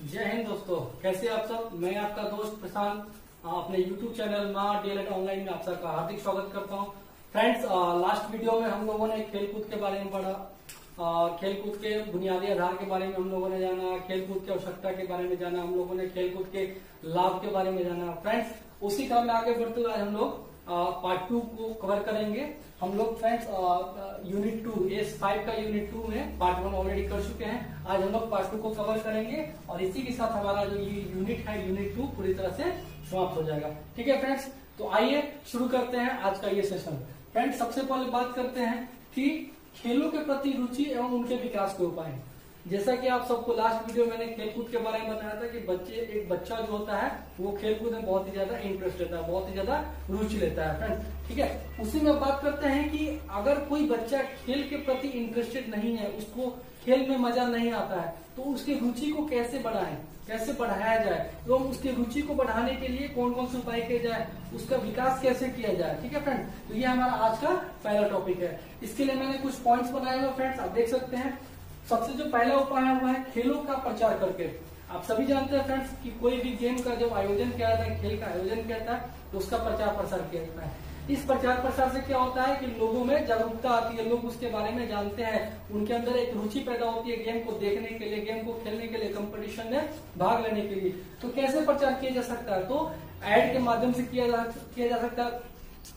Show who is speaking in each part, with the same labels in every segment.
Speaker 1: जय हिंद दोस्तों, कैसे आप सब। मैं आपका दोस्त प्रशांत अपने YouTube चैनल माँ डीएलएड ऑनलाइन में आप सबका हार्दिक स्वागत करता हूँ। फ्रेंड्स, लास्ट वीडियो में हम लोगों ने खेलकूद के बारे में पढ़ा, खेलकूद के बुनियादी आधार के बारे में हम लोगों ने जाना, खेलकूद की आवश्यकता के बारे में जाना, हम लोगों ने खेलकूद के लाभ के बारे में जाना। फ्रेंड्स, उसी क्रम में आगे बढ़ते हुए आज हम लोग पार्ट 2 को कवर करेंगे। हम लोग फ्रेंड्स यूनिट 2 S5 का यूनिट 2 में पार्ट 1 ऑलरेडी कर चुके हैं। आज हम लोग पार्ट 2 को कवर करेंगे और इसी के साथ हमारा जो ये यूनिट है यूनिट 2 पूरी तरह से समाप्त हो जाएगा। ठीक है फ्रेंड्स, तो आइए शुरू करते हैं आज का ये सेशन। फ्रेंड्स, सबसे पहले बात करते हैं कि खेलों के प्रति रुचि एवं उनके विकास के उपाय। जैसा कि आप सबको लास्ट वीडियो मैंने खेलकूद के बारे में बताया था कि एक बच्चा जो होता है वो खेलकूद में बहुत ही ज्यादा इंटरेस्ट लेता है, बहुत ही ज्यादा रुचि लेता है। फ्रेंड्स, ठीक है, उसी में बात करते हैं कि अगर कोई बच्चा खेल के प्रति इंटरेस्टेड नहीं है, उसको खेल में मजा नहीं आता है, तो उसकी रुचि को कैसे बढ़ाएं, कैसे बढ़ाया जाए एवं उसकी रुचि को बढ़ाने के लिए कौन कौन से उपाय किए जाए, उसका विकास कैसे किया जाए। ठीक है फ्रेंड, तो ये हमारा आज का पहला टॉपिक है। इसके लिए मैंने कुछ पॉइंट्स बनाए हुए फ्रेंड्स, आप देख सकते हैं। सबसे जो पहला उपाय है वो है खेलों का प्रचार करके। आप सभी जानते हैं फ्रेंड्स कि कोई भी गेम का जब आयोजन किया जाता है, खेल का आयोजन किया जाता है, तो उसका प्रचार प्रसार किया जाता है। इस प्रचार प्रसार से क्या होता है कि लोगों में जागरूकता आती है, लोग उसके बारे में जानते हैं, उनके अंदर एक रुचि पैदा होती है गेम को देखने के लिए, गेम को खेलने के लिए, कंपटीशन में भाग लेने के लिए। तो कैसे प्रचार किया जा सकता है? तो एड के माध्यम से किया जा सकता है,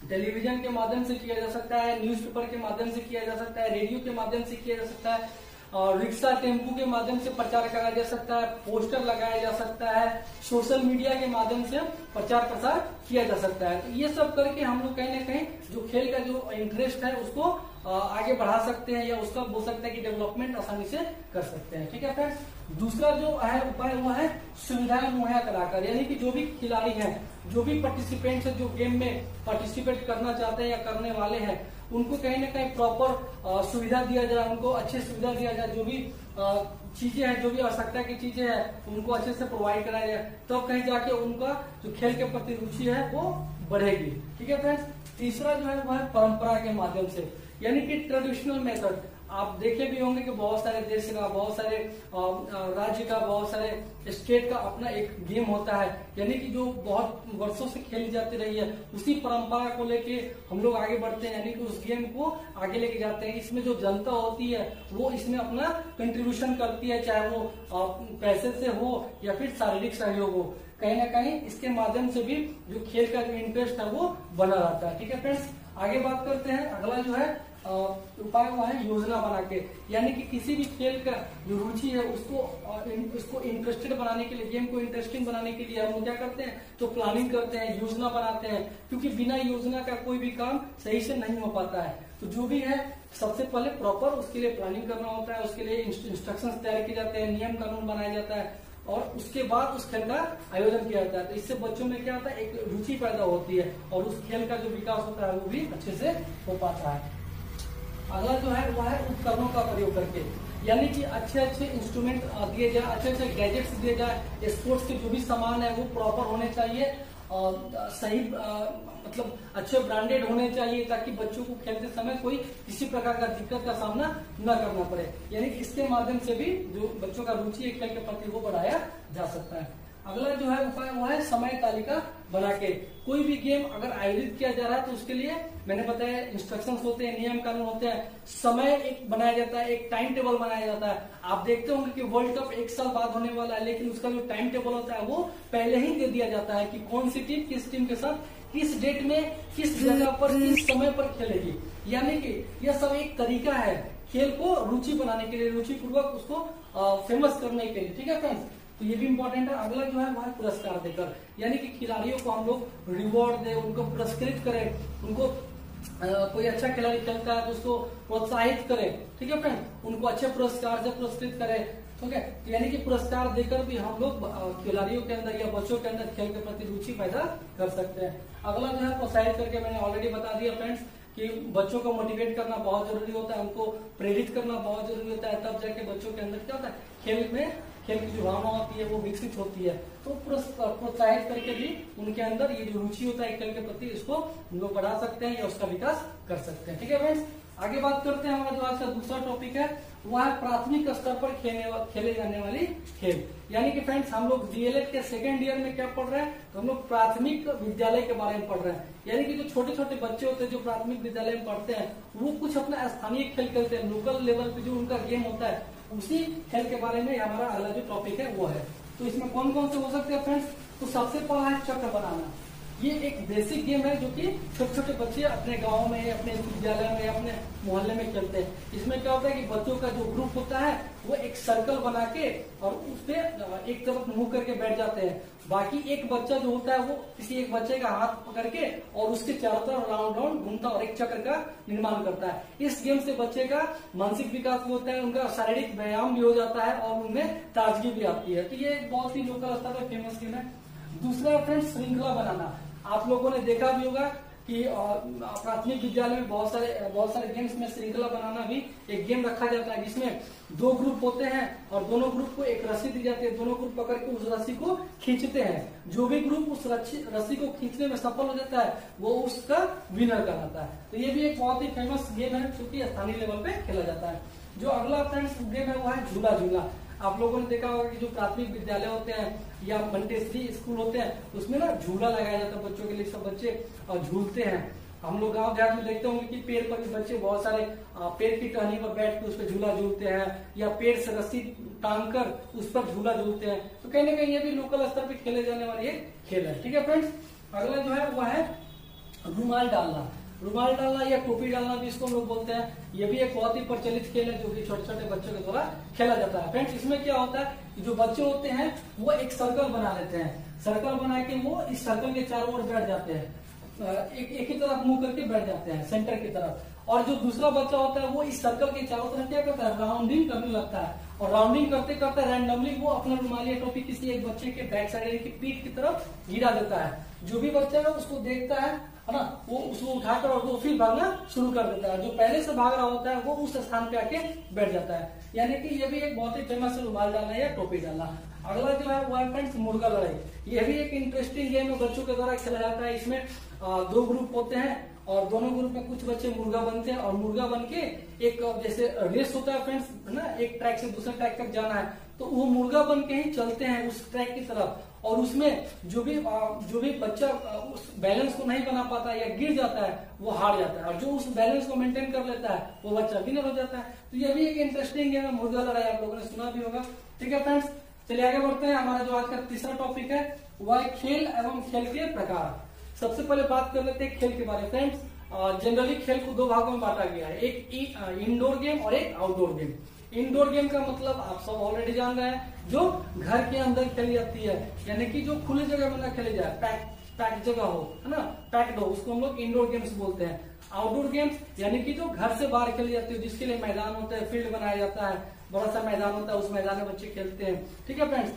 Speaker 1: टेलीविजन के माध्यम से किया जा सकता है, न्यूज़पेपर के माध्यम से किया जा सकता है, रेडियो के माध्यम से किया जा सकता है, और रिक्शा टेम्पू के माध्यम से प्रचार करा जा सकता है, पोस्टर लगाया जा सकता है, सोशल मीडिया के माध्यम से प्रचार प्रसार किया जा सकता है। तो ये सब करके हम लोग कहीं ना कहीं जो खेल का जो इंटरेस्ट है उसको आगे बढ़ा सकते हैं, या उसका बोल सकते हैं कि डेवलपमेंट आसानी से कर सकते हैं। ठीक है फ्रेंड्स, दूसरा जो है उपाय वो है सुविधाएं मुहैया कराकर, यानी कि जो भी खिलाड़ी हैं, जो भी पार्टिसिपेंट्स है, जो गेम में पार्टिसिपेट करना चाहते हैं या करने वाले हैं, उनको कहीं ना कहीं प्रॉपर सुविधा दिया जाए, उनको अच्छी सुविधा दिया जाए, जो भी चीजें हैं, जो भी आवश्यकता की चीजें हैं, उनको अच्छे से प्रोवाइड कराया जाए, तब कहीं जाके उनका जो खेल के प्रति रुचि है वो बढ़ेगी। ठीक है फ्रेंड्स, तीसरा जो है वो है परंपरा के माध्यम से, यानी कि ट्रेडिशनल मेथड। आप देखे भी होंगे कि बहुत सारे देश का, बहुत सारे राज्य का, बहुत सारे स्टेट का अपना एक गेम होता है, यानी कि जो बहुत वर्षों से खेली जाती रही है, उसी परंपरा को लेके हम लोग आगे बढ़ते हैं, यानी कि उस गेम को आगे लेके जाते हैं। इसमें जो जनता होती है वो इसमें अपना कंट्रीब्यूशन करती है, चाहे वो पैसे से हो या फिर शारीरिक सहयोग हो, कहीं ना कहीं इसके माध्यम से भी जो खेल का जो इंटरेस्ट है वो बना रहता है। ठीक है फ्रेंड्स, आगे बात करते हैं। अगला जो है उपाय वो है योजना बना के, यानी कि किसी भी खेल का जो रुचि है उसको इंटरेस्टेड बनाने के लिए, गेम को इंटरेस्टिंग बनाने के लिए हम क्या करते हैं, तो प्लानिंग करते हैं, योजना बनाते हैं, क्योंकि बिना योजना का कोई भी काम सही से नहीं हो पाता है। तो जो भी है सबसे पहले प्रॉपर उसके लिए प्लानिंग करना होता है, उसके लिए इंस्ट्रक्शंस तैयार किए जाते हैं, नियम कानून बनाया जाता है, और उसके बाद उस खेल का आयोजन किया जाता है। तो इससे बच्चों में क्या होता है, एक रुचि पैदा होती है और उस खेल का जो विकास होता है वो भी अच्छे से हो पाता है। अगला जो है वो है उपकरणों का प्रयोग करके, यानी कि अच्छे अच्छे इंस्ट्रूमेंट दिए जाए, अच्छे अच्छे गैजेट्स दिए जाए, स्पोर्ट्स के जो भी सामान है वो प्रॉपर होने चाहिए, सही मतलब अच्छे ब्रांडेड होने चाहिए, ताकि बच्चों को खेलते समय कोई किसी प्रकार का दिक्कत का सामना न करना पड़े। यानी कि इसके माध्यम से भी जो बच्चों का रुचि है खेल के प्रति वो बढ़ाया जा सकता है। अगला जो है उपाय वो है समय तालिका बना के। कोई भी गेम अगर आयोजित किया जा रहा है तो उसके लिए मैंने बताया इंस्ट्रक्शंस होते हैं, नियम कानून होते हैं, समय एक बनाया जाता है, एक टाइम टेबल बनाया जाता है। आप देखते होंगे कि वर्ल्ड कप 1 साल बाद होने वाला है, लेकिन उसका जो टाइम टेबल होता है वो पहले ही दे दिया जाता है कि कौन सी टीम किस टीम के साथ किस डेट में किस जगह पर किस समय पर खेलेगी। यानी कि यह सब एक तरीका है खेल को रुचि बनाने के लिए, रुचिपूर्वक उसको फेमस करने के लिए। ठीक है फ्रेंड्स, तो ये भी इम्पोर्टेंट है। अगला जो है वो है पुरस्कार देकर, यानी कि खिलाड़ियों को हम लोग रिवॉर्ड दे, उनको पुरस्कृत करें, उनको कोई अच्छा खिलाड़ी खेलता है तो उसको प्रोत्साहित करें। ठीक है फ्रेंड, उनको अच्छे पुरस्कार से पुरस्कृत करें। ठीक है, यानी कि पुरस्कार देकर भी हम लोग खिलाड़ियों के अंदर या बच्चों के अंदर खेल के प्रति रुचि पैदा कर सकते हैं। अगला जो है प्रोत्साहित करके, मैंने ऑलरेडी बता दिया फ्रेंड्स कि बच्चों को मोटिवेट करना बहुत जरूरी होता है, उनको प्रेरित करना बहुत जरूरी होता है, तब जाके बच्चों के अंदर क्या होता है, खेल की जो भावना होती है वो विकसित होती है। तो प्रोत्साहित करके भी उनके अंदर ये जो रुचि होता है खेल के प्रति, इसको हम लोग बढ़ा सकते हैं या उसका विकास कर सकते हैं। ठीक है फ्रेंड्स, आगे बात करते हैं, हमारा जो आज का दूसरा टॉपिक है वह है प्राथमिक स्तर पर खेले जाने वाली खेल। यानी कि फ्रेंड्स हम लोग डीएलएड के सेकेंड ईयर में क्या पढ़ रहे हैं, तो हम लोग प्राथमिक विद्यालय के बारे में पढ़ रहे हैं। यानी कि जो छोटे छोटे बच्चे होते हैं जो प्राथमिक विद्यालय में पढ़ते हैं वो कुछ अपना स्थानीय खेल खेलते हैं, लोकल लेवल पे जो उनका गेम होता है उसी खेल के बारे में हमारा अगला जो टॉपिक है वो है। तो इसमें कौन कौन से हो सकते हैं फ्रेंड्स, तो सबसे पहला है चक्र बनाना। ये एक बेसिक गेम है जो कि छोटे छोटे बच्चे अपने गांव में, अपने विद्यालय में, अपने मोहल्ले में खेलते हैं। इसमें क्या होता है कि बच्चों का जो ग्रुप होता है वो एक सर्कल बना के और उस पे एक तरफ मुंह करके बैठ जाते हैं। बाकी एक बच्चा जो होता है वो किसी एक बच्चे का हाथ पकड़ के और उसके चारों तरफ राउंड राउंड घूमता और एक चक्र का निर्माण करता है। इस गेम से बच्चे का मानसिक विकास भी होता है, उनका शारीरिक व्यायाम भी हो जाता है और उनमें ताजगी भी आती है। तो ये बहुत ही लोकल स्तर पर फेमस गेम है। दूसरा फ्रेंड्स श्रृंखला बनाना। आप लोगों ने देखा भी होगा कि प्राथमिक विद्यालय में बहुत सारे गेम्स में श्रृंखला बनाना भी एक गेम रखा जाता है, जिसमें दो ग्रुप होते हैं और दोनों ग्रुप को एक रस्सी दी जाती है। दोनों ग्रुप पकड़ के उस रस्सी को खींचते हैं। जो भी ग्रुप उस रस्सी को खींचने में सफल हो जाता है वो उसका विनर कहलाता है। तो ये भी एक बहुत ही फेमस गेम है जो कि स्थानीय लेवल पे खेला जाता है। जो अगला फ्रेंड्स गेम है वो है झूला झूला। आप लोगों ने देखा होगा कि जो प्राथमिक विद्यालय होते हैं या मंटेसरी स्कूल होते हैं उसमें ना झूला लगाया जाता है बच्चों के लिए, सब बच्चे झूलते हैं। हम लोग गांव देहात में देखते होंगे कि पेड़ पर भी बच्चे बहुत सारे पेड़ की टहनी पर बैठ के उस पर झूला झूलते हैं या पेड़ से रस्सी टांग कर उस पर झूला झूलते हैं। तो कहीं ना कहीं ये भी लोकल स्तर पर खेले जाने वाली एक खेल है। ठीक है फ्रेंड्स, अगला जो है वो है रुमाल डालना। रुमाल डालना या टोपी डालना भी इसको हम लोग बोलते हैं। ये भी एक बहुत ही प्रचलित खेल है जो कि छोटे छोटे बच्चों के द्वारा खेला जाता है। फ्रेंड्स इसमें क्या होता है कि जो बच्चे होते हैं वो एक सर्कल बना लेते हैं। सर्कल बना के वो इस सर्कल के चारों ओर बैठ जाते हैं, एक ही तरफ मुंह करके बैठ जाते हैं सेंटर की तरफ। और जो दूसरा बच्चा होता है वो इस सर्कल के चारों तरफ क्या करता है, राउंडिंग करने लगता है। और राउंडिंग करते करते रैंडमली वो अपना रुमाल या टोपी किसी एक बच्चे के बैक साइड यानी कि पीठ की तरफ गिरा देता है। जो भी बच्चा है उसको देखता है ना, वो उसको उठाकर और वो फिर भागना शुरू कर देता है। जो पहले से भाग रहा होता है वो उस स्थान पे आके बैठ जाता है। यानी कि ये भी एक बहुत ही फेमस रुमाल डालना या टोपी डालना। अगला जो है वो है फ्रेंड्स मुर्गा लड़ाई। ये भी एक इंटरेस्टिंग गेम है, बच्चों के द्वारा खेला जाता है। इसमें दो ग्रुप होते हैं और दोनों ग्रुप में कुछ बच्चे मुर्गा बनते हैं और मुर्गा बन के एक जैसे रेस होता है फ्रेंड्स ना, एक ट्रैक से दूसरे ट्रैक तक जाना है तो वो मुर्गा बन के ही चलते हैं उस ट्रैक की तरफ। और उसमें जो भी बच्चा उस बैलेंस को नहीं बना पाता या गिर जाता है वो हार जाता है और जो उस बैलेंस को मेंटेन कर लेता है वो बच्चा विनर हो जाता है। तो ये भी एक इंटरेस्टिंग गेम है मुर्गा लड़ाई, आप लोगों ने सुना भी होगा। ठीक है फ्रेंड्स, चलिए आगे बढ़ते हैं। हमारा जो आज का तीसरा टॉपिक है वह है खेल एवं खेल के प्रकार। सबसे पहले बात कर लेते हैं खेल के बारे में। फ्रेंड्स जनरली खेल को दो भागों में बांटा गया है, एक इंडोर गेम और एक आउटडोर गेम। इंडोर गेम का मतलब आप सब ऑलरेडी जान रहे हैं, जो घर के अंदर खेली जाती है, यानी कि जो खुली जगह में ना खेली जाए, पैक जगह हो, है ना, पैक्ड हो, उसको हम लोग इंडोर गेम्स बोलते हैं। आउटडोर गेम्स यानी कि जो घर से बाहर खेली जाती है, जिसके लिए मैदान होता है, फील्ड बनाया जाता है, बड़ा सा मैदान होता है, उस मैदान में बच्चे खेलते हैं। ठीक है फ्रेंड्स,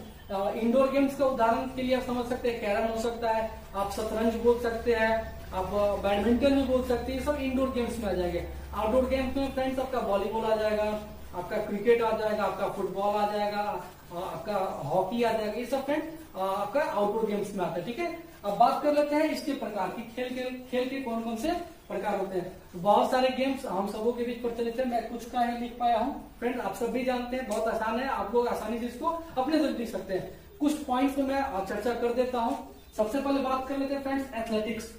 Speaker 1: इंडोर गेम्स का उदाहरण के लिए आप समझ सकते हैं कैरम हो सकता है, आप शतरंज बोल सकते हैं, आप बैडमिंटन भी बोल सकते हैं, ये सब इंडोर गेम्स में आ जाएंगे। आउटडोर गेम्स में फ्रेंड्स आपका वॉलीबॉल आ जाएगा, आपका क्रिकेट आ जाएगा, आपका फुटबॉल आ जाएगा, आपका हॉकी आ जाएगा, ये सब फ्रेंड आपका आउटडोर गेम्स में आता है। ठीक है, अब बात कर लेते हैं इसके प्रकार की, खेल के कौन कौन से प्रकार होते हैं। तो बहुत सारे गेम्स हम सबों के बीच प्रचलित है, मैं कुछ का ही लिख पाया हूँ। फ्रेंड आप सब भी जानते हैं, बहुत आसान है, आप लोग आसानी से इसको अपने से लिख सकते हैं। कुछ पॉइंट्स में मैं चर्चा कर देता हूँ। सबसे पहले बात कर लेते हैं फ्रेंड्स एथलेटिक्स।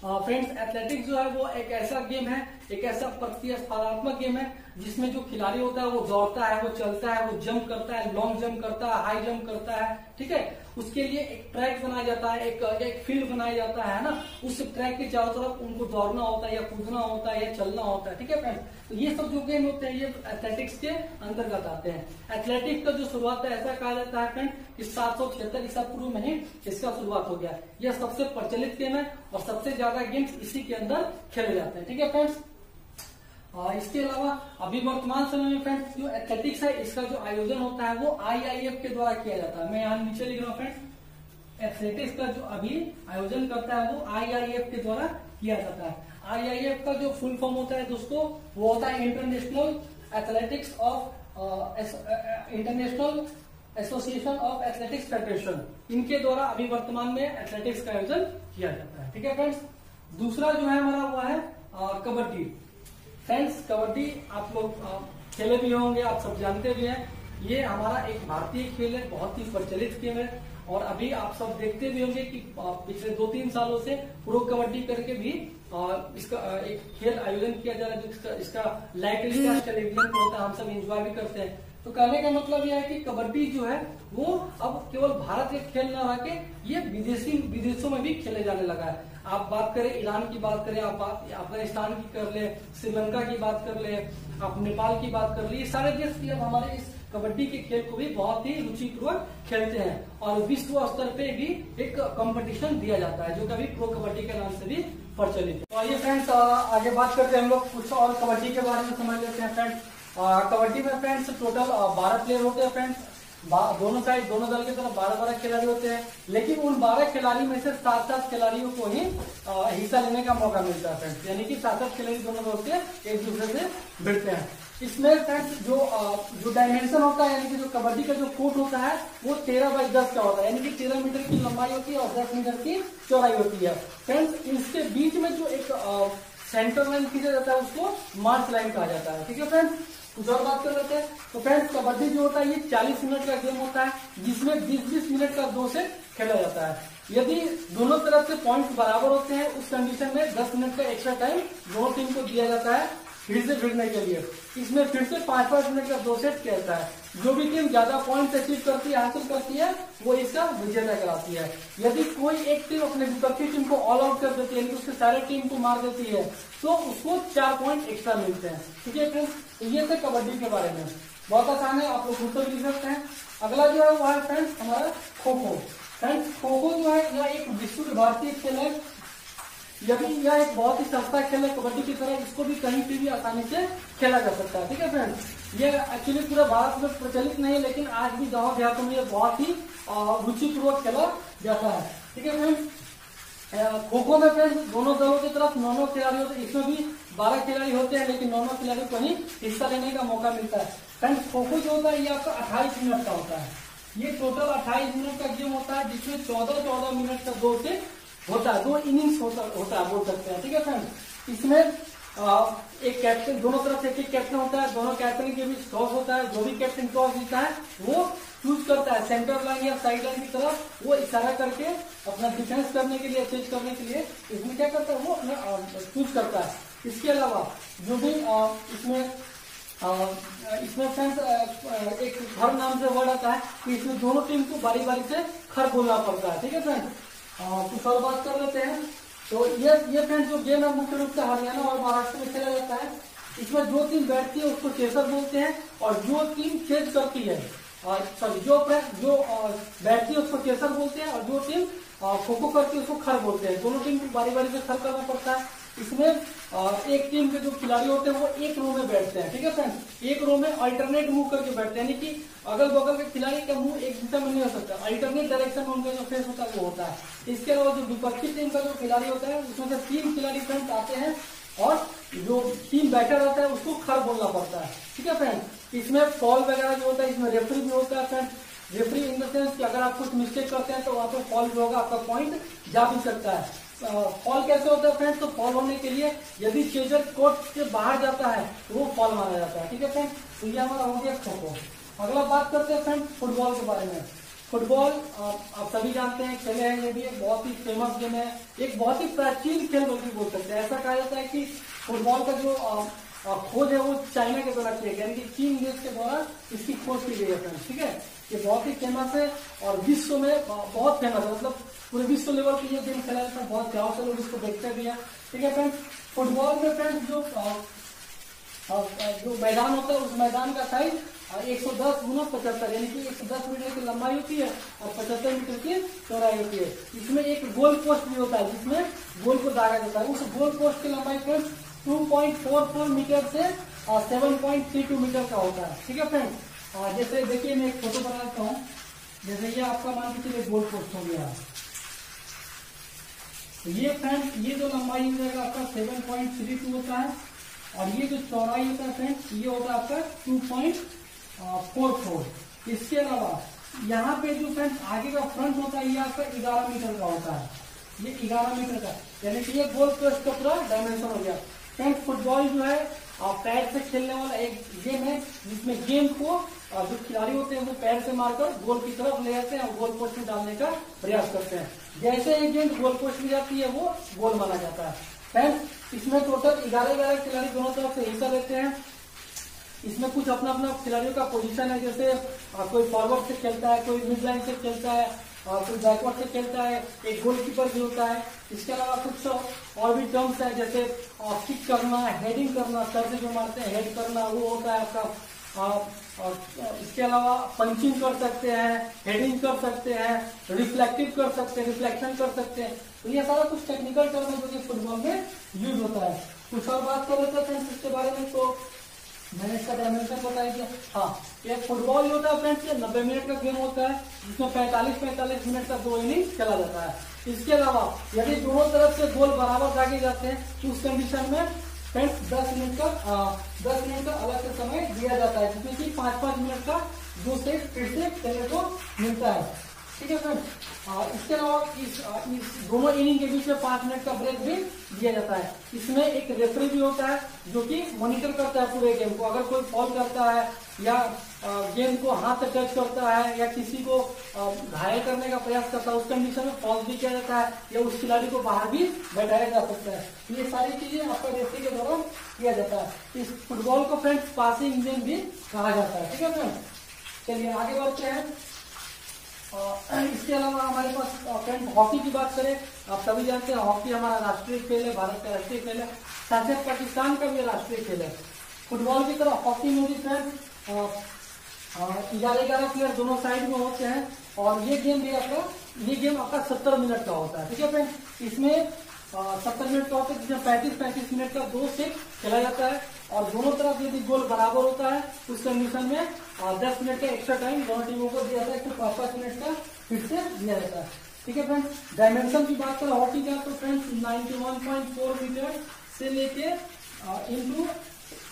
Speaker 1: फ्रेंड्स एथलेटिक्स जो है वो एक ऐसा गेम है, एक ऐसा प्रतिस्पर्धात्मक गेम है जिसमें जो खिलाड़ी होता है वो दौड़ता है, वो चलता है, वो जंप करता है, लॉन्ग जंप करता है, हाई जंप करता है। ठीक है, उसके लिए एक ट्रैक बनाया जाता है, एक फील्ड बनाया जाता है ना, उस ट्रैक के चारों तरफ उनको दौड़ना होता है या कूदना होता है या चलना होता है। ठीक है फ्रेंड्स, तो ये सब जो गेम होते हैं ये एथलेटिक्स के अंतर्गत आते हैं। एथलेटिक्स का जो शुरुआत है ऐसा कहा जाता है फ्रेंड कि 776 ईसा पूर्व में ही इसका शुरुआत हो गया। यह सबसे प्रचलित गेम है और सबसे ज्यादा गेम्स इसी के अंदर खेले जाते हैं। ठीक है फ्रेंड्स, इसके अलावा अभी वर्तमान समय में फ्रेंड्स जो एथलेटिक्स है इसका जो आयोजन होता है वो IIF के द्वारा किया जाता है। मैं यहाँ नीचे लिख रहा हूँ फ्रेंड्स, एथलेटिक्स का जो अभी आयोजन करता है वो IIF के द्वारा किया जाता है। IIF का जो फुल फॉर्म होता है दोस्तों वो होता है international athletics of international association of athletics federation. इनके द्वारा अभी वर्तमान में एथलेटिक्स का आयोजन किया जाता है। ठीक है फ्रेंड्स, दूसरा जो है हमारा वो है कबड्डी। फ्रेंड्स कबड्डी आप लोग खेले भी होंगे, आप सब जानते भी हैं। ये हमारा एक भारतीय खेल है, बहुत ही प्रचलित खेल है। और अभी आप सब देखते भी होंगे कि पिछले 2-3 सालों से प्रो कबड्डी करके भी इसका एक खेल आयोजन किया जा रहा है। इसका लाइव टेलीकास्ट टेलीविजन पे होता है, हम सब एंजॉय भी करते हैं। तो कहने का मतलब यह है कि कबड्डी जो है वो अब केवल भारत के खेल न रह के ये विदेशों में भी खेले जाने लगा है। आप बात करें ईरान की बात करें, आप अफगानिस्तान की कर ले, श्रीलंका की बात कर ले, आप नेपाल की बात कर ले, ये सारे देश भी अब हमारे इस कबड्डी के खेल को भी बहुत ही रुचिपूर्वक खेलते हैं। और विश्व स्तर पे भी एक कंपटीशन दिया जाता है जो कभी प्रो कबड्डी के नाम से भी प्रचलित है। तो आइए फ्रेंड्स आगे बात करते हैं हम लोग कुछ और कबड्डी के बारे में समझ लेते हैं। फ्रेंड्स कबड्डी में फ्रेंड्स टोटल 12 प्लेयर होते हैं। फ्रेंड्स दोनों साइड दोनों दल की तरफ 12-12 खिलाड़ी होते हैं, लेकिन उन 12 खिलाड़ी में से 7-7 खिलाड़ियों को ही हिस्सा लेने का मौका मिलता है। फ्रेंड्स यानी कि 7-7 खिलाड़ी दोनों दल से एक दूसरे से भिड़ते हैं। इसमें फ्रेंड्स जो डायमेंशन होता है, यानी कि जो कबड्डी का जो कोर्ट होता है वो 13x10 का होता है, यानी कि 13 मीटर की लंबाई होती है और 10 मीटर की चौड़ाई होती है। फ्रेंड्स इसके बीच में जो एक सेंटर लाइन खींचा जाता है उसको मार्च लाइन कहा जाता है। ठीक है फ्रेंड्स, कुछ और बात कर लेते हैं। तो फ्रेंड्स कबड्डी जो होता है ये 40 मिनट का गेम होता है, जिसमें 20-20 मिनट का 2 सेट खेला जाता है। यदि दोनों तरफ से पॉइंट्स बराबर होते हैं उस कंडीशन में 10 मिनट का एक्स्ट्रा टाइम दोनों टीम को दिया जाता है फिर से भिड़ने के लिए। इसमें फिर से 5-5 मिनट का 2 सेट खेलता है। जो भी टीम ज्यादा पॉइंट अचीव करती है, हासिल करती है, वो इसका विजेता कराती है। यदि कोई एक टीम अपने विपक्षी टीम को ऑल आउट कर देती है, यानी उसके सारे टीम को मार देती है, तो उसको 4 पॉइंट एक्स्ट्रा मिलते हैं। ठीक है फ्रेंड्स, तो ये थे कबड्डी के बारे में, बहुत आसान है, आप लोग खुद से भी लिख सकते हैं। अगला जो है वो है फ्रेंड्स हमारा खो खो। फ्रेंड्स खो खो जो है यह एक विश्व भारतीय खेल है। यदि यह एक बहुत ही सस्ता खेल है कबड्डी की तरह, इसको भी कहीं पे भी आसानी से खेला जा सकता है। ठीक है फ्रेंड्स, ये एक्चुअली पूरे भारत में प्रचलित नहीं है, लेकिन आज भी गाँव देहातों में ये बहुत ही रुचिपूर्वक खेला जाता है। ठीक है फ्रेंड्स, खो खो में फ्रेंड्स दोनों दलों की तरफ 9 खिलाड़ी होते हैं। इसमें भी 12 खिलाड़ी होते हैं, लेकिन 9 खिलाड़ी को ही हिस्सा लेने का मौका मिलता है। फ्रेंड्स खो खो जो होता है ये आपका 28 मिनट का होता है। ये टोटल 28 मिनट का गेम होता है, जिसमें 14-14 मिनट का 2 सेट होता है, 2 इनिंग्स होता है बोल सकते हैं। ठीक है फ्रेंड्स, इसमें एक कैप्टन, दोनों तरफ से एक कैप्टन होता है, दोनों कैप्टन के बीच टॉस होता है। जो भी कैप्टन टॉस जीता है वो चूज करता है सेंटर लाइन या साइड लाइन की तरफ, वो इशारा करके अपना डिफेंस करने के लिए, चेंज करने के लिए इसमें क्या करता है वो चूज करता है। इसके अलावा जो भी इसमें फ्रेंड्स एक खर नाम से वर्ड आता है कि इसमें दोनों टीम को बारी बारी से खर बोलना पड़ता है। ठीक है फ्रेंड्स, कुछ और बात कर लेते हैं। तो ये फ्रेंड्स जो गेम है मुख्य रूप से हरियाणा और महाराष्ट्र में खेला जाता है। इसमें जो टीम बैठती है उसको चेसर बोलते हैं, और जो टीम चेज करती है जो बैठती है उसको चेसर बोलते हैं, और जो टीम खो खो करती है उसको खर बोलते हैं। दोनों टीम को बारी बारी से खर करना पड़ता है। इसमें एक टीम के जो खिलाड़ी होते हैं वो एक रो में बैठते हैं। ठीक है फ्रेंड्स, एक रो में अल्टरनेट मूव करके बैठते हैं, यानी कि अगल बगल के खिलाड़ी का मुंह एक दिशा में नहीं हो सकता, अल्टरनेट डायरेक्शन में उनका जो फेस होता है वो होता है। इसके अलावा जो विपक्षी टीम का जो खिलाड़ी होता है उसमें से 3 खिलाड़ी फ्रेंड्स आते हैं, और जो टीम बैटर रहता है उसको खर बोलना पड़ता है। ठीक है फ्रेंड्स, इसमें फॉल वगैरह जो होता है, इसमें रेफरी भी होता है। Friends referee in the sense कि अगर आप कुछ मिस्टेक करते हैं तो वहां पर फॉल जो होगा आपका पॉइंट जा भी सकता है। फॉल कैसे होता है फ्रेंड्स, तो फॉल होने के लिए यदि चेजर कोर्ट से बाहर जाता है तो वो फॉल माना जाता है। ठीक है फ्रेंड्स, तो ये हमारा हो गया खो खो। अगला बात करते हैं फ्रेंड्स फुटबॉल के बारे में। फुटबॉल आप सभी जानते हैं, खेले हैं, ये भी एक बहुत ही फेमस गेम है, एक बहुत ही प्राचीन खेल बल्कि बोल सकते हैं। ऐसा कहा जाता है कि फुटबॉल का जो खोज है वो चाइना के द्वारा किया गया, यानी कि चीन देश के द्वारा इसकी खोज की गई है फ्रेंड्स। ठीक है, ये बहुत ही फेमस है और विश्व में बहुत फेमस है, मतलब पूरे विश्व लेवल पे ये गेम खेला जाता है, बहुत चाव से लोग इसको देखते भी है। ठीक है फ्रेंड्स, फुटबॉल में फ्रेंड्स जो मैदान होता है उस मैदान का साइज 110x75, यानी कि 110 मीटर की लंबाई होती है और 75 मीटर की चौड़ाई होती है। इसमें एक गोल पोस्ट भी होता है जिसमें गोल को दागा जाता है। उस गोल पोस्ट की लंबाई फ्रेंड्स 2.44 मीटर से 7.32 मीटर का होता है। ठीक है फ्रेंड्स, जैसे देखिए मैं एक फोटो बना लेता हूँ। जैसे ये आपका मान के चलिए गोल पोस्ट हो गया, तो ये फ्रेंड्स ये जो लंबाई हो जाएगा आपका 7.32 होता है, और ये जो चौड़ाई होता है फ्रेंड्स ये होता है आपका 2.44। इसके अलावा यहाँ पे जो फ्रेंड्स आगे का फ्रंट होता है ये आपका 11 मीटर का होता है, ये 11 मीटर का, यानी कि ये गोल पोस्ट का पूरा डायमेंशन हो गया। फ्रेंड्स फुटबॉल जो है पैर से खेलने वाला एक गेम है, जिसमें गेंद को जो खिलाड़ी होते हैं वो पैर से मारकर गोल की तरफ ले जाते हैं और गोल पोस्ट में डालने का प्रयास करते हैं। जैसे ही गेंद गोल पोस्ट में जाती है वो गोल माना जाता है। फ्रेंड्स इसमें टोटल 11 खिलाड़ी दोनों तरफ से हिस्सा लेते हैं। इसमें कुछ अपना अपना खिलाड़ियों का पोजीशन है, जैसे कोई फॉरवर्ड से खेलता है, कोई मिड लाइन से खेलता है, कोई बैकवर्ड से खेलता है, एक गोलकीपर भी होता है। इसके अलावा कुछ और भी टर्म्स है, जैसे किक करना, हेडिंग करना, सर से जो मारते हैं हेड करना, वो होता है आपका। इसके अलावा पंचिंग कर सकते हैं, हेडिंग कर सकते हैं, रिफ्लेक्टिव कर सकते हैं, रिफ्लेक्शन कर सकते हैं। तो ये सारा कुछ टेक्निकल टर्म है जो कि फुटबॉल में यूज होता है। कुछ और बात कर लेते हैं इसके बारे में, तो मैंने इसका डायमेंशन बताया कि हाँ, ये फुटबॉल होता है फ्रेंड्स, 90 मिनट का गेम होता है, जिसमें 45 मिनट का 2 इनिंग खेला जाता है। इसके अलावा यदि दोनों तरफ से गोल बराबर दागे जाते हैं तो उस कंडीशन में फ्रेंड्स 10 मिनट का अलग से समय दिया जाता है, जिसमें कि 5-5 मिनट का दो सेट फिर से खेलने को मिलता है। ठीक है फ्रेंड्स, इसके अलावा इस दोनों इनिंग के बीच में 5 मिनट का ब्रेक भी दिया जाता है। इसमें एक रेफरी भी होता है जो कि मॉनिटर करता है पूरे गेम को। अगर कोई फॉल करता है या गेंद को हाथ से टच करता है या किसी को घायल करने का प्रयास करता है, उस कंडीशन में फॉल भी किया जाता है या उस खिलाड़ी को बाहर भी बैठाया जा सकता है। ये सारी चीजें आपका रेफरी के द्वारा किया जाता है। इस फुटबॉल को फ्रेंड्स पासिंग गेम भी कहा जाता है। ठीक है फ्रेंड्स, चलिए आगे बढ़ते हैं। इसके अलावा हमारे पास फ्रेंड्स हॉकी की बात करें, आप सभी जानते हैं हॉकी हमारा राष्ट्रीय खेल है, भारत का राष्ट्रीय खेल है, साथ ही पाकिस्तान का भी राष्ट्रीय खेल है। फुटबॉल की तरह हॉकी में भी फ्रेंड्स 11 प्लेयर दोनों साइड में होते हैं और ये गेम आपका 70 मिनट का होता है। ठीक है फ्रेंड्स, इसमें 70 मिनट का होता है, जिसमें 35 मिनट का 2 सेट खेला जाता है और दोनों तरफ यदि गोल बराबर होता है उस कंडीशन में 10 मिनट का एक्स्ट्रा टाइम दोनों टीमों को दिया जाता है, तो 5-5 मिनट का फिर से दिया जाता है। ठीक है फ्रेंड्स, डायमेंशन की बात करें हॉकी का, तो फ्रेंड्स 91.4 मीटर से लेके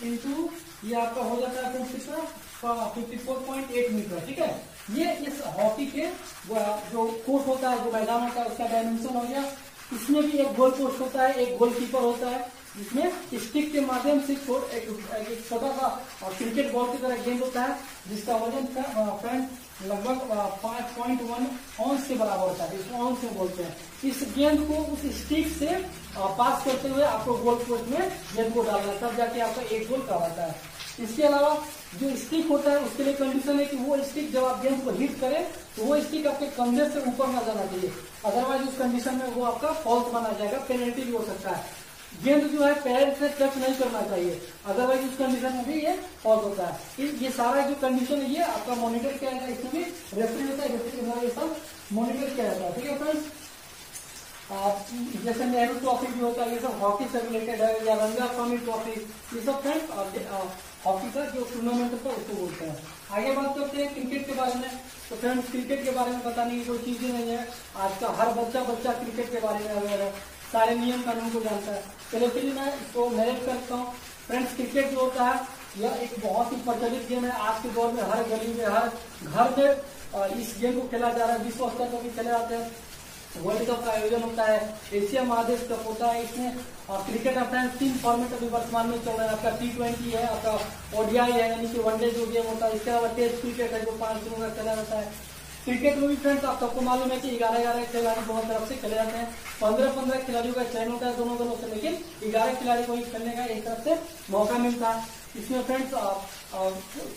Speaker 1: इंटू ये आपका हो जाता है फ्रेंड्स कितना 54.8 मीटर। ठीक है, ये इस हॉकी के जो कोर्ट होता है, जो मैदान होता है, उसका डायमेंशन हो गया। इसमें भी एक गोल पोस्ट होता है, एक गोलकीपर होता है, जिसमें स्टिक के माध्यम से एक छोटा सा क्रिकेट बॉल की तरह गेंद होता है, जिसका वजन फ्रेंड लगभग 5.1 औंस के बराबर होता है, इसको औंस में बोलते हैं। इस गेंद को उस स्टिक से पास करते हुए आपको गोल पोस्ट में गेंद को डालना है, तब जाके आपका एक गोल कहलाता है। इसके अलावा जो स्टिक होता है उसके लिए कंडीशन है कि वो स्टिक जब आप गेंद को हिट करें तो वो स्टिक आपके कंधे से ऊपर ना जाना चाहिए, अदरवाइज उस कंडीशन में वो आपका फॉल्स माना जाएगा, पेनल्टी भी हो सकता है। गेंद जो है पैर से टच नहीं करना चाहिए, अदरवाइज उस कंडीशन में भी ये फॉल्स होता है। ये सारा जो कंडीशन है ये आपका मॉनिटर किया जाता है, इसमें भी रेफरी होता है, रेफरी के द्वारा ये सब मॉनिटर किया जाता है। ठीक है फ्रेंड्स, जैसे नेहरू ट्रॉफी भी होता है, ये सब हॉकी से रिलेटेड है, या रंगा स्वामी ट्रॉफी, ये सब फ्रेंड्स हॉकी का जो टूर्नामेंट होता है उसको बोलते हैं। आगे बात करते हैं क्रिकेट के बारे में, तो फ्रेंड्स क्रिकेट के बारे में बताने की कोई चीज ही नहीं है, आज का हर बच्चा क्रिकेट के बारे में अवेयर है, सारे नियम कानून को जानता है। चलिए फिर मैं इसको नरेट करता हूँ। फ्रेंड्स क्रिकेट जो होता है यह एक बहुत ही प्रचलित गेम है, आज के दौर में हर गली में हर घर में इस गेम को खेला जा रहा है, विश्व स्तर पर भी खेले जाते हैं। वर्ल्ड कप का आयोजन होता है, एशिया महादेश कप होता है। इसमें क्रिकेट का फ्रेंड्स 3 फॉर्मेट अभी वर्तमान में चल रहा है, आपका T20 है, आपका ODI है, यानी कि वनडे जो गेम होता है, इसके अलावा टेस्ट क्रिकेट है जो 5 दिनों का खेला जाता है। क्रिकेट में भी फ्रेंड्स आप सबको मालूम है कि 11 खिलाड़ी दोनों तरफ से खेले जाते हैं, 15 खिलाड़ियों का चयन होता है दोनों दलों से, लेकिन 11 खिलाड़ी को ही खेलने का एक तरफ से मौका मिलता है। इसमें फ्रेंड्स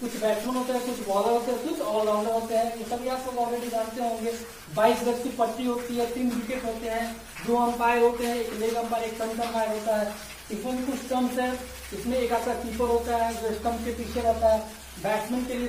Speaker 1: कुछ बैट्समैन होते हैं, कुछ बॉलर होते हैं, कुछ ऑलराउंडर होते हैं, ये सभी आप लोग ऑलरेडी जानते होंगे। 22 गज की पट्टी होती है, 3 विकेट होते हैं, 2 अंपायर होते हैं, एक लेग अंपायर, एक फ्रंट अंपायर होता है। इसमें भी कुछ स्टंप्स है, इसमें एक आपका कीपर होता है जो स्टंप के पीछे रहता है, बैट्समैन के लिए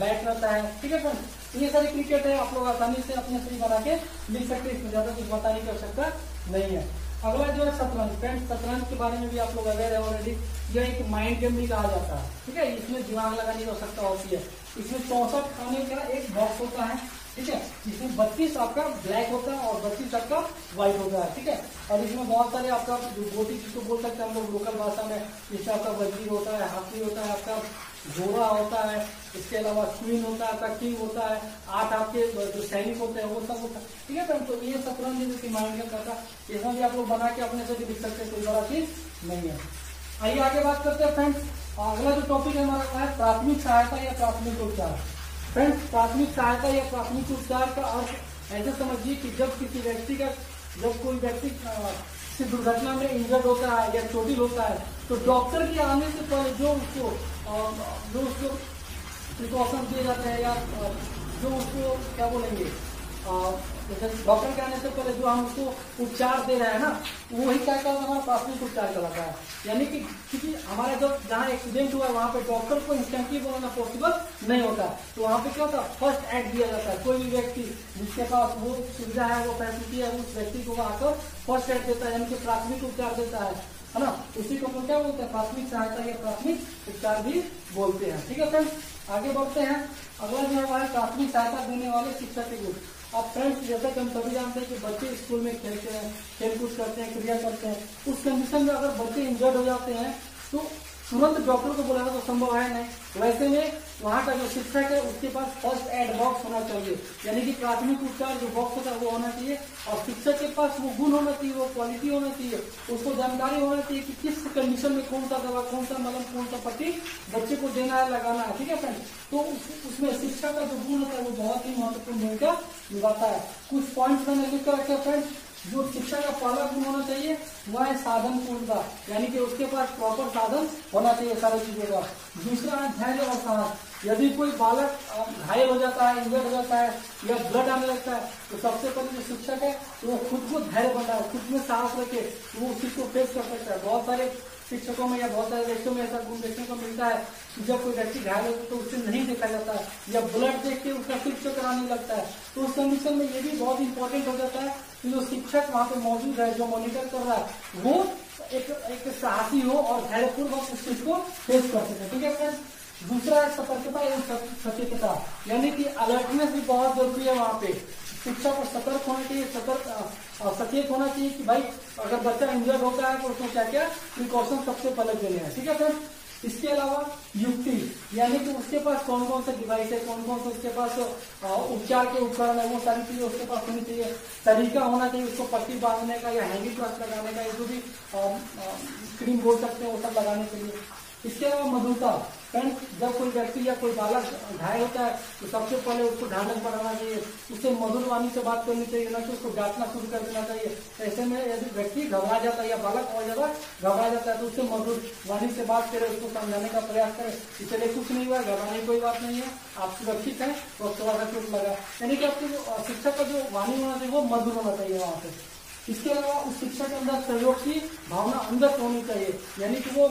Speaker 1: बैट रहता है। ठीक है फ्रेंड्स, ये सारी क्रिकेट है, आप लोग आसानी से अपने से बना के लिख सकते हैं, इसमें ज्यादा कुछ बताने की आवश्यकता नहीं है। अगला जो है शतरंज, फ्रेंड्स शतरंज के बारे में भी आप लोग अवेयर है ऑलरेडी। यह एक माइंड गेम भी कहा जाता है। ठीक है, इसमें दिमाग लगाने की आवश्यकता होती है। इसमें 64 खाने का एक बॉक्स होता है। ठीक है, इसमें 32 आपका ब्लैक होता है और 32 आपका व्हाइट होता है। ठीक है, और इसमें बहुत सारे आपका जो गोटी जिसको बोल सकते हैं हम लोग लोकल भाषा में, जिससे आपका वजीर होता है, हाथी होता है, आपका घोड़ा होता है, इसके अलावा क्वीन होता है, आपका किंग होता है, 8 आपके जो सैनिक होते हैं वो सब होता है। ठीक है, तो ये शतरंज जो माइंड गेम करता है, इसमें भी आप लोग बना के अपने से भी लिख सकते हैं, कोई बड़ा चीज नहीं है। आइए आगे बात करते हैं फ्रेंड्स। अगला जो टॉपिक है हमारा है प्राथमिक सहायता या प्राथमिक उपचार। फ्रेंड्स, प्राथमिक सहायता या प्राथमिक उपचार का अर्थ ऐसे समझिए कि जब किसी व्यक्ति का, जब कोई व्यक्ति किसी दुर्घटना में इंजर्ड होता है या चोटिल होता है, तो डॉक्टर के आने से पहले जो उसको प्रिकॉशन दिए जाते हैं या जो उसको क्या बोलेंगे, डॉक्टर के आने से पहले जो हम उसको उपचार दे रहे हैं ना, वही क्या कहता है, हमारा प्राथमिक उपचार कहलाता है। यानी कि क्योंकि हमारा जब जहाँ एक्सीडेंट हुआ है वहाँ पे डॉक्टर को इंस्टेंटली बोलना पॉसिबल नहीं होता, तो वहाँ पे क्या होता है, फर्स्ट एड दिया जाता है। कोई भी व्यक्ति जिसके पास वो सुविधा है, वो फैसिलिटी है, उस व्यक्ति को आकर फर्स्ट एड देता है, यानी कि प्राथमिक उपचार देता है ना। उसी को क्या बोलते हैं, प्राथमिक सहायता या प्राथमिक उपचार भी बोलते हैं। ठीक है फ्रेंड्स, आगे बढ़ते हैं। अगला जो है हमारे प्राथमिक सहायता देने वाले शिक्षक के गुण। अब फ्रेंड्स, जैसा कि हम सभी जानते हैं कि बच्चे स्कूल में खेलते हैं, खेलकूद करते हैं, क्रिया करते हैं, उस कंडीशन में अगर बच्चे इंजर्ड हो जाते हैं तो तुरंत डॉक्टर को बुलाना तो संभव है नहीं। वैसे में वहाँ का जो शिक्षक है उसके पास फर्स्ट एड बॉक्स होना चाहिए, यानी कि प्राथमिक उपचार जो बॉक्स होता है वो होना चाहिए, और शिक्षक के पास वो गुण होना चाहिए, वो क्वालिटी होना चाहिए, उसको जानकारी होना चाहिए कि किस कंडीशन में कौन सा दवा, कौन सा मलम, कौन सा पट्टी बच्चे को देना है, लगाना है। ठीक है फ्रेंड्स, तो उसमें शिक्षक का जो गुण होता है वो बहुत ही महत्वपूर्ण भूमिका निभाता है। कुछ पॉइंट्स मैंने लिख कर रखे फ्रेंड्स। जो शिक्षा का पहला गुण होना चाहिए वह है साधन पूर्णता, यानी कि उसके पास प्रॉपर साधन होना चाहिए सारी चीजों का। दूसरा है धैर्य और साहस। यदि कोई बालक घायल हो जाता है, इंजर्ड हो जाता है या ब्लड आने लगता है, तो सबसे पहले जो शिक्षक है वो खुद को धैर्य बनाए, खुद में साहस रखे, वो उस चीज को फेस कर सकता है। बहुत सारे शिक्षकों में या बहुत सारे व्यक्तियों में ऐसा गुण देखने को मिलता है कि जब कोई व्यक्ति घायल होता है तो उसे नहीं देखा जाता है, या ब्लड देख के उसका सिर चक्कर आने लगता है, तो उस कंडीशन में ये भी बहुत इंपॉर्टेंट हो जाता है कि जो शिक्षक वहाँ पे मौजूद है, जो मॉनिटर कर रहा है, वो एक साहसी हो और धैर्यपूर्वक उस चीज को फेस कर सके। ठीक है फ्रेंड्स, दूसरा है सतर्कता एवं सचेतता, यानी कि अलर्टनेस भी बहुत जरूरी है। वहाँ पे शिक्षक को सतर्क होना चाहिए, सचेत होना चाहिए कि भाई अगर बच्चा इंजर्ड होता है तो उसमें क्या क्या प्रिकॉशन सबसे पहले देने हैं। ठीक है फ्रेंड्स, इसके अलावा युक्ति, यानी कि उसके पास कौन कौन से डिवाइस है, कौन कौन से उसके पास उपचार के उपकरण है, वो सारी चीजें उसके पास होनी चाहिए। तरीका होना चाहिए उसको पट्टी बांधने का या हैंगिंग प्लस लगाने का, जो भी क्रीम बोल सकते हैं वो सब लगाने के लिए। इसके अलावा मधुरता, फ्रेंड्स, जब कोई व्यक्ति या कोई बालक घायल होता है तो सबसे पहले उसको ढांढस बढ़ाना चाहिए, उससे मधुर वाणी से बात करनी चाहिए, ना कि उसको डांटना शुरू कर देना चाहिए। ऐसे में यदि व्यक्ति घबरा जाता है या बालक और ज्यादा घबरा जाता है तो उससे मधुर वाणी से बात करे, उसको समझाने का प्रयास करे, इसलिए कुछ नहीं हुआ, घबराने की कोई बात नहीं है, आप सुरक्षित है, तो थोड़ा सा चोट लगा। यानी कि आपके शिक्षक का जो वाणी होना चाहिए वो मधुर होना चाहिए वहाँ पे। इसके अलावा उस शिक्षक के अंदर सहयोग की भावना अंदर होनी चाहिए, यानी कि वो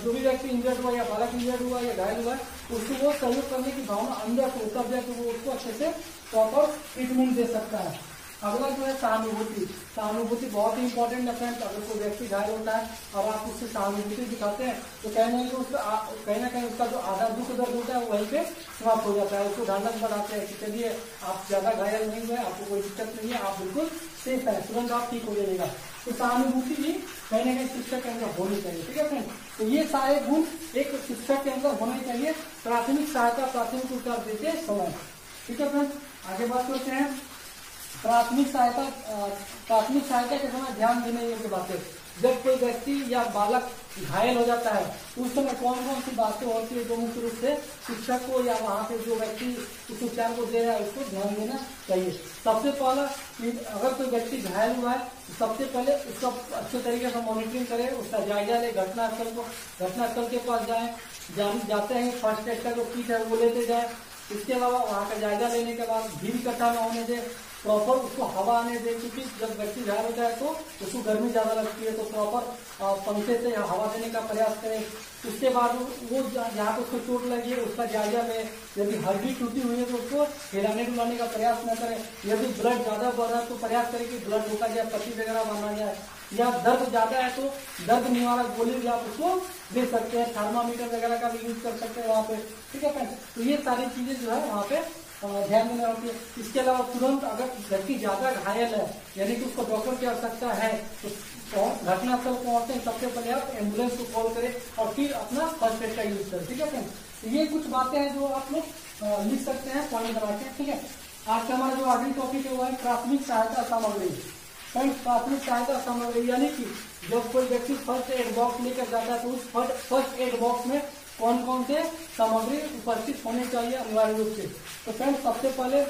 Speaker 1: जो भी व्यक्ति इंजर्ड हुआ या बालक इंजर्ड हुआ या घायल हुआ है उसको वो सहयोग करने की भावना अंदर से तब जाके वो उसको अच्छे से प्रॉपर ट्रीटमेंट दे सकता है। अगला जो है सहानुभूति। सहानुभूति बहुत ही इंपॉर्टेंट है फ्रेंड्स। अगर कोई व्यक्ति घायल होता है और आप उससे सहानुभूति दिखाते हैं तो कहीं ना कहीं उसका जो आधा दुख दर्द होता है वहीं पे समाप्त हो जाता है। उसको ढांढस बढ़ाते हैं कि चलिए आप ज्यादा घायल नहीं हुए, आपको कोई दिक्कत नहीं है, आप बिल्कुल सेफ है, तुरंत आप ठीक हो जाएगा। तो सहानुभूति भी कहीं ना कहीं शिक्षक के अंदर होनी चाहिए। ठीक है फ्रेंड्स, तो ये सारे गुण एक शिक्षक के अंदर होने चाहिए प्राथमिक सहायता, प्राथमिक उपचार देते समय। ठीक है फ्रेंड्स, आगे बात करते हैं प्राथमिक सहायता के समय ध्यान देने योग्य बातें। जब कोई व्यक्ति या बालक घायल हो जाता है उस समय कौन कौन सी बातें होती है जो मुख्य रूप से शिक्षक को या वहाँ पे जो व्यक्ति उस उपचार को दे रहा है उसको ध्यान देना चाहिए। सबसे पहला कि अगर कोई व्यक्ति घायल हुआ है तो सबसे पहले उसका अच्छे तरीके से मॉनिटरिंग करे, उसका जायजा ले, घटनास्थल के पास जाते हैं फर्स्ट एड का जो किट है वो लेते जाए। इसके अलावा वहाँ का जायजा लेने के बाद भीड़ इकट्ठा न होने दे, प्रॉपर उसको हवा आने दे, क्योंकि जब व्यक्ति घायल होता है तो उसको गर्मी ज्यादा लगती है, तो प्रॉपर पंखे से हवा देने का प्रयास करें। उसके बाद वो जहाँ पे उसको चोट लगी है उसका जायजा लें, यदि हड्डी टूटी हुई है तो उसको हिलाने डुलाने का प्रयास न करें। यदि ब्लड ज्यादा बढ़ रहा है तो प्रयास करें कि ब्लड रोका जाए, पट्टी वगैरह बांधा जाए, या दर्द ज्यादा है तो दर्द निवारक गोली भी आप उसको दे सकते हैं, थर्मामीटर वगैरह का भी यूज कर सकते हैं वहाँ पे। ठीक है फ्रेंड्स, तो ये सारी चीजें जो है वहाँ पे ध्यान देना होती है। इसके अलावा तुरंत अगर व्यक्ति ज्यादा घायल है यानी कि उसको डॉक्टर की आवश्यकता है तो घटनास्थल पहुंचते हैं सबसे पहले आप एम्बुलेंस को कॉल करें और फिर अपना फर्स्ट एड का यूज करें। ठीक है फ्रेंड्स, तो ये कुछ बातें हैं जो आप लोग लिख सकते हैं पॉइंट बना के। ठीक है, आज का हमारा जो आखिरी टॉपिक है वो है प्राथमिक सहायता सामग्री। फ्रेंड्स प्राथमिक सहायता सामग्री, यानी कि जब कोई व्यक्ति फर्स्ट एड बॉक्स लेकर जाता है तो उस फर्स्ट एड बॉक्स में कौन कौन से सामग्री उपस्थित होने चाहिए अनिवार्य रूप से। तो फ्रेंड्स सबसे पहले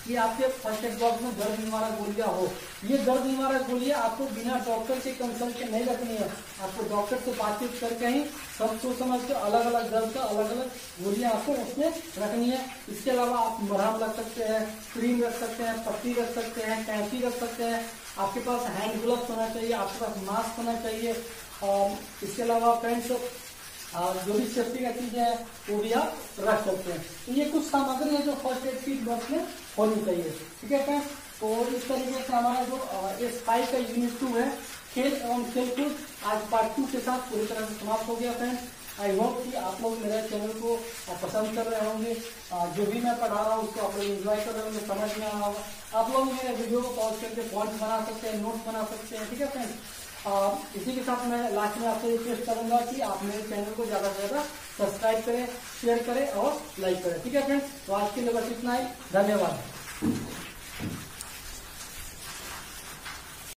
Speaker 1: कि आपके फर्स्ट एड बॉक्स में दर्द निवारक गोलियां हो। ये दर्द निवारक गोलियां आपको बिना डॉक्टर के कंसल्ट के नहीं रखनी है, आपको डॉक्टर से बातचीत करके ही सब सोच समझ के अलग अलग दर्द का अलग अलग गोलियां आपको उसमें रखनी है। इसके अलावा आप मरहम रख सकते हैं, क्रीम रख सकते हैं, पट्टी रख सकते हैं, कैंची रख सकते हैं, आपके पास हैंड ग्लव्स होना चाहिए, आपके पास मास्क होना चाहिए। और इसके अलावा फ्रेंड्स जो भी सेफ्टी का चीजें हैं वो भी आप रख सकते हैं। तो ये कुछ सामग्री है जो फर्स्ट एड किट बॉक्स में होनी चाहिए। ठीक है फ्रेंड्स, तो इस तरीके से हमारा जो S5 का यूनिट 2 है खेल एवं खेलकूद आज पार्ट 2 के साथ पूरी तरह से समाप्त हो गया। फ्रेंड्स आई होप कि आप लोग मेरे चैनल को पसंद कर रहे होंगे, जो भी मैं पढ़ा रहा हूँ उसको आप लोग एंजॉय कर रहे होंगे, समझ में आ रहा होगा। आप लोग मेरे वीडियो को पॉज करके पॉइंट बना सकते हैं, नोट्स बना सकते हैं। ठीक है फ्रेंड्स, इसी के साथ मैं लास्ट में आपसे रिक्वेस्ट करूंगा कि आप मेरे चैनल को ज्यादा से ज्यादा सब्सक्राइब करें, शेयर करें और लाइक करें। ठीक है फ्रेंड्स, तो आज के लिए बस इतना ही, धन्यवाद।